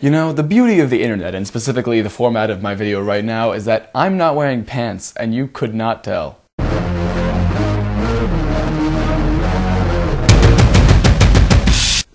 You know, the beauty of the internet, and specifically the format of my video right now, is that I'm not wearing pants, and you could not tell.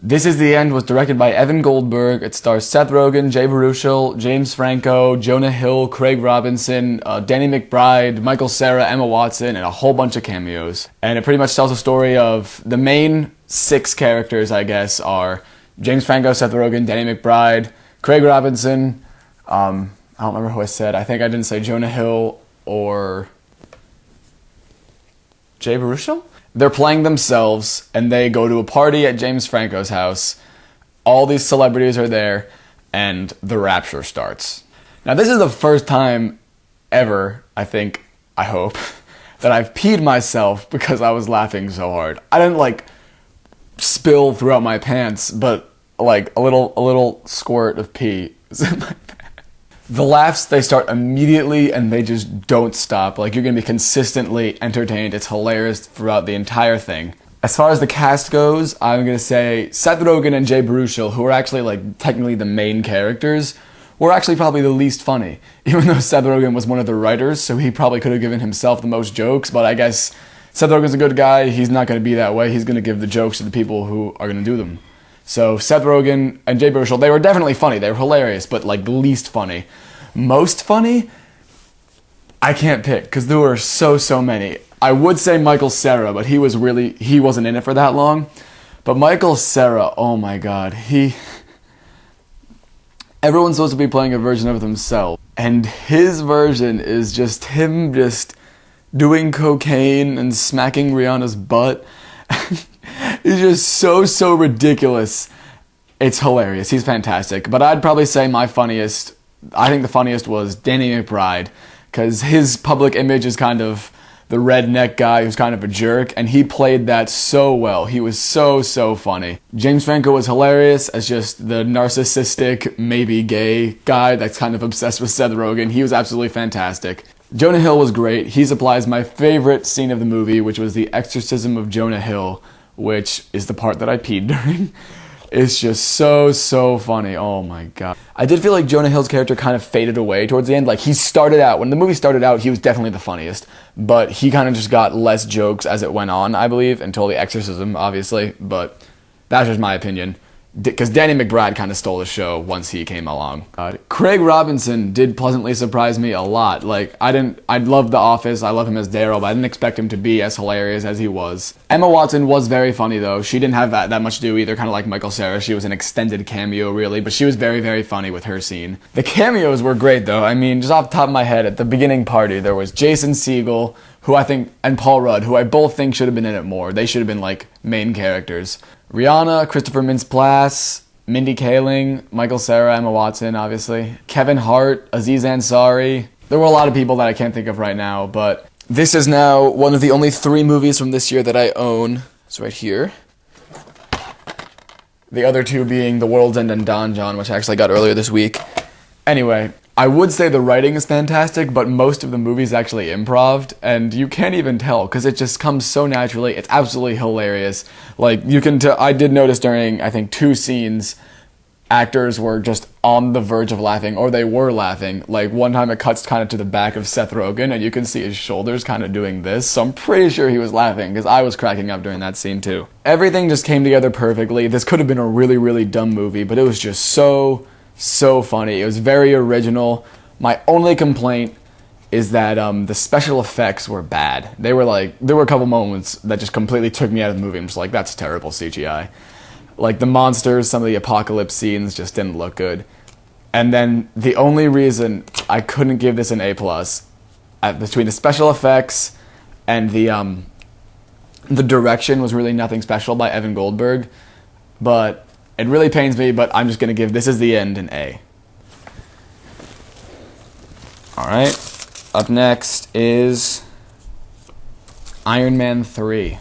This Is the End was directed by Evan Goldberg. It stars Seth Rogen, Baruchel, James Franco, Jonah Hill, Craig Robinson, Danny McBride, Michael Cera, Emma Watson, and a whole bunch of cameos. And it pretty much tells the story of the main 6 characters, I guess, are James Franco, Seth Rogen, Danny McBride, Craig Robinson, I don't remember who I said. I think I didn't say Jonah Hill or Baruchel? They're playing themselves, and they go to a party at James Franco's house. All these celebrities are there, and the rapture starts. Now, this is the first time ever, I hope, that I've peed myself because I was laughing so hard. I didn't, spill throughout my pants, but, a little squirt of pee was in my pants. The laughs, they start immediately, and they just don't stop. You're gonna be consistently entertained. It's hilarious throughout the entire thing. As far as the cast goes, I'm gonna say Seth Rogen and Baruchel, who are actually, technically the main characters, were actually probably the least funny. Even though Seth Rogen was one of the writers, so he probably could have given himself the most jokes, but I guess Seth Rogen's a good guy. He's not gonna be that way. He's gonna give the jokes to the people who are gonna do them. So Seth Rogen and Baruchel, they were definitely funny. They were hilarious, but the least funny. Most funny? I can't pick, because there were so many. I would say Michael Cera, but he wasn't in it for that long. But Michael Cera, oh my god, everyone's supposed to be playing a version of themselves, and his version is just him just doing cocaine and smacking Rihanna's butt. It's just so ridiculous. It's hilarious. He's fantastic. But I'd probably say I think the funniest was Danny McBride, because his public image is kind of the redneck guy who's kind of a jerk, and he played that so well. He was so funny. James Franco was hilarious as just the narcissistic, maybe gay guy that's kind of obsessed with Seth Rogen. He was absolutely fantastic. Jonah Hill was great. He supplies my favorite scene of the movie, which was the exorcism of Jonah Hill, which is the part that I peed during. It's just so funny. Oh my god. I did feel like Jonah Hill's character kind of faded away towards the end. When the movie started out, he was definitely the funniest, but he kind of just got less jokes as it went on, I believe, until the exorcism, obviously, but that's just my opinion. Because Danny McBride kind of stole the show once he came along. Craig Robinson did pleasantly surprise me a lot. I love The Office, I love him as Daryl, but I didn't expect him to be as hilarious as he was. Emma Watson was very funny though. She didn't have that much to do either, kind of like Michael Cera. She was an extended cameo really, but she was very funny with her scene. The cameos were great though. I mean, just off the top of my head, at the beginning party, there was Jason Segel, and Paul Rudd, who I both think should have been in it more. They should have been main characters. Rihanna, Christopher Mintz-Plasse, Mindy Kaling, Michael Cera, Emma Watson, obviously. Kevin Hart, Aziz Ansari. There were a lot of people that I can't think of right now, but this is now one of the only 3 movies from this year that I own. It's right here. The other 2 being The World's End and Don John, which I actually got earlier this week. Anyway, I would say the writing is fantastic, but most of the movie is actually improv, and you can't even tell, because it just comes so naturally. It's absolutely hilarious. You can tell, I did notice during, I think, 2 scenes, actors were just on the verge of laughing, or they were laughing. One time it cuts kind of to the back of Seth Rogen, and you can see his shoulders kind of doing this, so I'm pretty sure he was laughing, because I was cracking up during that scene too. Everything just came together perfectly. This could have been a really dumb movie, but it was just so funny. It was very original. My only complaint is that the special effects were bad. There were a couple moments that just completely took me out of the movie. I'm just that's terrible CGI. The monsters, some of the apocalypse scenes just didn't look good. And then the only reason I couldn't give this an A+, between the special effects and the direction was really nothing special by Evan Goldberg, but it really pains me, but I'm just going to give This Is the End an A. Alright, up next is Iron Man 3.